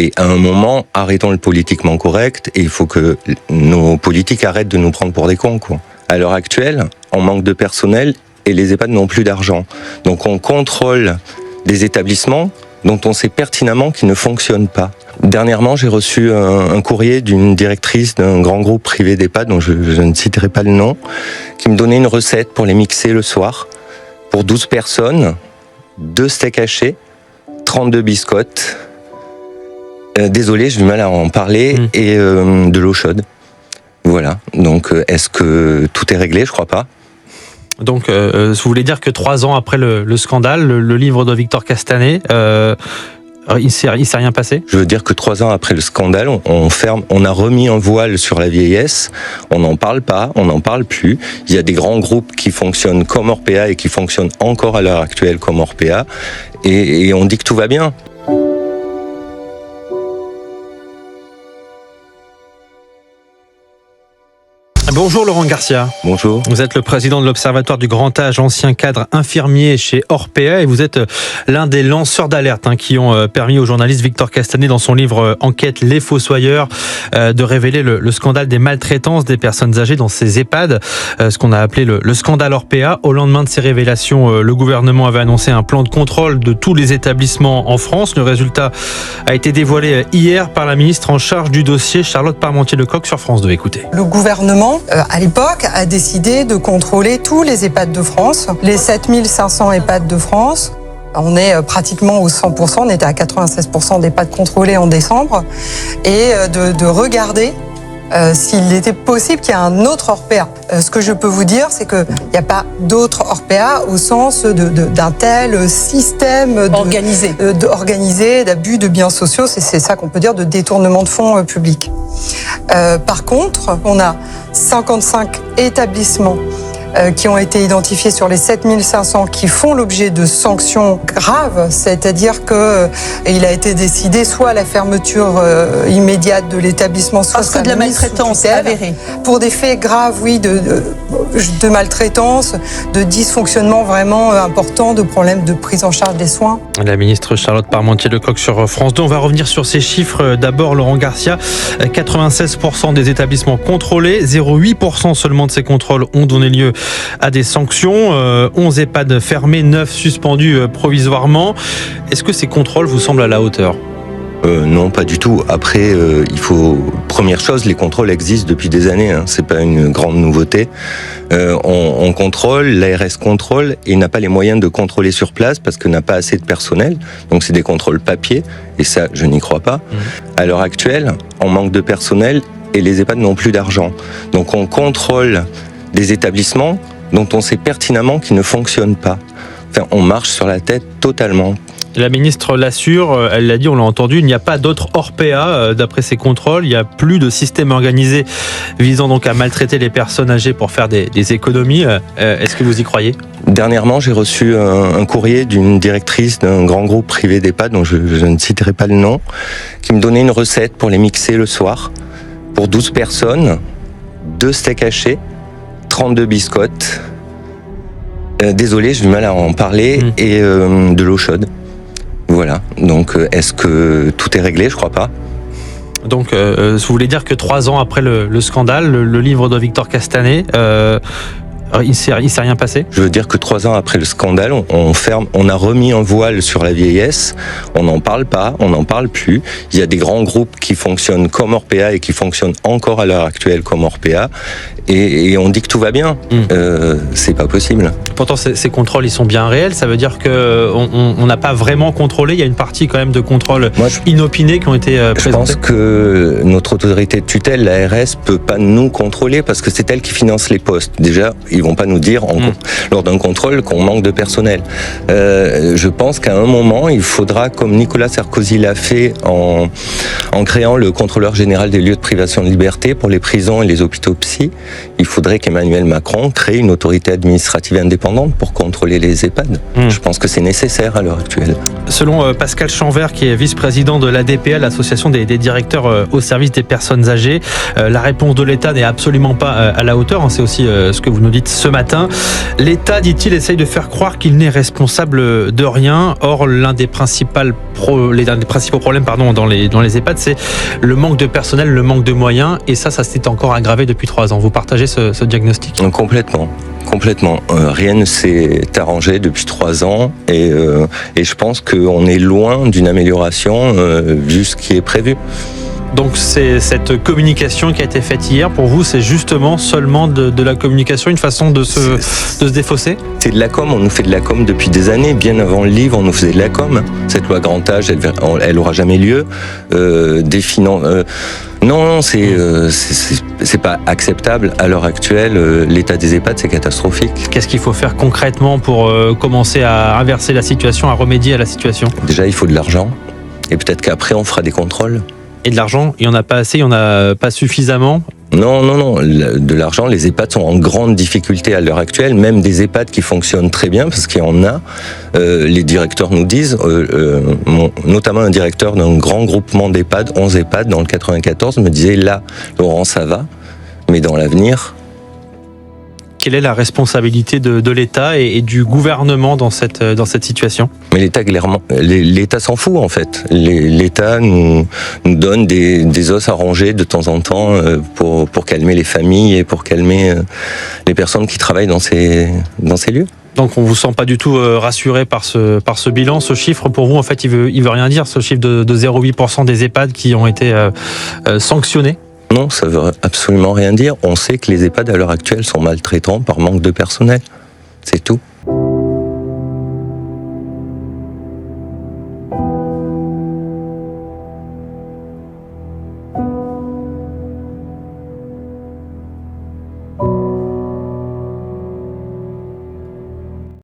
Et à un moment, arrêtons le politiquement correct et il faut que nos politiques arrêtent de nous prendre pour des cons, quoi. À l'heure actuelle, on manque de personnel et les EHPAD n'ont plus d'argent. Donc on contrôle des établissements dont on sait pertinemment qu'ils ne fonctionnent pas. Dernièrement, j'ai reçu un courrier d'une directrice d'un grand groupe privé d'EHPAD, dont je ne citerai pas le nom, qui me donnait une recette pour les mixer le soir, pour 12 personnes, 2 steaks hachés, 32 biscottes, désolé, j'ai du mal à en parler, et de l'eau chaude. Voilà, donc est-ce que tout est réglé? Je crois pas. Donc, vous voulez dire que 3 ans après le scandale, le livre de Victor Castanet, il s'est rien passé? Je veux dire que 3 ans après le scandale, on a remis un voile sur la vieillesse, on n'en parle pas, on n'en parle plus. Il y a des grands groupes qui fonctionnent comme Orpea et qui fonctionnent encore à l'heure actuelle comme Orpea, et on dit que tout va bien. Bonjour Laurent Garcia. Bonjour. Vous êtes le président de l'Observatoire du Grand Âge, ancien cadre infirmier chez Orpea, et vous êtes l'un des lanceurs d'alerte qui ont permis au journaliste Victor Castanet, dans son livre Enquête Les Fossoyeurs, de révéler le scandale des maltraitances des personnes âgées dans ces EHPAD, ce qu'on a appelé le scandale Orpea. Au lendemain de ces révélations, le gouvernement avait annoncé un plan de contrôle de tous les établissements en France. Le résultat a été dévoilé hier par la ministre en charge du dossier, Charlotte Parmentier-Lecocq, sur France 2. Écoutez. Le gouvernement, à l'époque, a décidé de contrôler tous les EHPAD de France, les 7500 EHPAD de France. On est pratiquement au 100%, on était à 96% d'EHPAD contrôlés en décembre, et de regarder s'il était possible qu'il y ait un autre Orpea. Ce que je peux vous dire, c'est qu'il n'y a pas d'autre Orpea au sens d'un tel système organisé d'abus de biens sociaux. C'est ça qu'on peut dire de détournement de fonds publics. Par contre, on a 55 établissements qui ont été identifiés sur les 7500 qui font l'objet de sanctions graves, c'est-à-dire qu'il a été décidé soit la fermeture immédiate de l'établissement, soit parce que de la maltraitance avérée. Pour des faits graves, oui, de maltraitance, de dysfonctionnement vraiment important, de problèmes de prise en charge des soins. La ministre Charlotte Parmentier-Lecocq sur France 2. On va revenir sur ces chiffres. D'abord, Laurent Garcia, 96% des établissements contrôlés, 0,8% seulement de ces contrôles ont donné lieu à des sanctions, 11 EHPAD fermés, 9 suspendus provisoirement. Est-ce que ces contrôles vous semblent à la hauteur ? Non, pas du tout. Après, première chose, les contrôles existent depuis des années. C'est pas une grande nouveauté. On contrôle, l'ARS contrôle et n'a pas les moyens de contrôler sur place parce que n'a pas assez de personnel. Donc c'est des contrôles papier et ça, je n'y crois pas. À l'heure actuelle, on manque de personnel et les EHPAD n'ont plus d'argent. Donc on contrôle des établissements dont on sait pertinemment qu'ils ne fonctionnent pas. Enfin, on marche sur la tête totalement. La ministre l'assure, elle l'a dit, on l'a entendu, il n'y a pas d'autre Orpea d'après ces contrôles. Il n'y a plus de système organisé visant donc à maltraiter les personnes âgées pour faire des économies. Est-ce que vous y croyez ? Dernièrement, j'ai reçu un courrier d'une directrice d'un grand groupe privé d'EHPAD, dont je ne citerai pas le nom, qui me donnait une recette pour les mixer le soir, pour 12 personnes, 2 steaks hachés, 32 biscottes, désolé, j'ai du mal à en parler, et de l'eau chaude. Voilà, donc est-ce que tout est réglé? Je crois pas. Donc, vous voulez dire que 3 ans après le scandale, le livre de Victor Castanet, il s'est rien passé? Je veux dire que 3 ans après le scandale, on a remis un voile sur la vieillesse, on n'en parle pas, on n'en parle plus. Il y a des grands groupes qui fonctionnent comme Orpea et qui fonctionnent encore à l'heure actuelle comme Orpea, et on dit que tout va bien. C'est pas possible. Pourtant, ces contrôles, ils sont bien réels. Ça veut dire qu'on n'a pas vraiment contrôlé. Il y a une partie quand même de contrôles inopinés qui ont été présentés. Je pense que notre autorité de tutelle, l'ARS, peut pas nous contrôler parce que c'est elle qui finance les postes. Déjà, ils vont pas nous dire lors d'un contrôle qu'on manque de personnel. Je pense qu'à un moment, il faudra, comme Nicolas Sarkozy l'a fait En créant le contrôleur général des lieux de privation de liberté pour les prisons et les hôpitaux psy, il faudrait qu'Emmanuel Macron crée une autorité administrative indépendante pour contrôler les EHPAD. Je pense que c'est nécessaire à l'heure actuelle. Selon Pascal Chanvert, qui est vice-président de l'ADPA, l'association des directeurs au service des personnes âgées, la réponse de l'État n'est absolument pas à la hauteur. C'est aussi ce que vous nous dites ce matin. L'État, dit-il, essaye de faire croire qu'il n'est responsable de rien. Or, l'un des principaux problèmes dans les EHPAD, c'est le manque de personnel, le manque de moyens. Et ça s'est encore aggravé depuis 3 ans. Vous partagez ce diagnostic ? Complètement. Rien ne s'est arrangé depuis 3 ans et je pense qu'on est loin d'une amélioration vu ce qui est prévu. Donc c'est cette communication qui a été faite hier, pour vous, c'est justement seulement de la communication, une façon de se défausser ? C'est de la com, on nous fait de la com depuis des années, bien avant le livre on nous faisait de la com. Cette loi grand âge, elle aura jamais lieu. Non, c'est pas acceptable à l'heure actuelle. L'état des EHPAD, c'est catastrophique. Qu'est-ce qu'il faut faire concrètement pour commencer à inverser la situation, à remédier à la situation ? Déjà, il faut de l'argent. Et peut-être qu'après, on fera des contrôles. Et de l'argent, il n'y en a pas assez, il n'y en a pas suffisamment ? Non. De l'argent, les EHPAD sont en grande difficulté à l'heure actuelle. Même des EHPAD qui fonctionnent très bien, parce qu'il y en a. Les directeurs nous disent, notamment un directeur d'un grand groupement d'EHPAD, 11 EHPAD dans le 94, me disait là, Laurent, ça va, mais dans l'avenir... Quelle est la responsabilité de l'État et du gouvernement dans cette situation ? Mais l'État, clairement, l'État s'en fout en fait. L'État nous donne des os à ronger de temps en temps pour calmer les familles et pour calmer les personnes qui travaillent dans ces lieux. Donc on vous sent pas du tout rassuré par ce bilan, ce chiffre pour vous en fait il veut rien dire, ce chiffre de 0,8% des EHPAD qui ont été sanctionnés ? Non, ça veut absolument rien dire. On sait que les EHPAD à l'heure actuelle sont maltraitants par manque de personnel. C'est tout.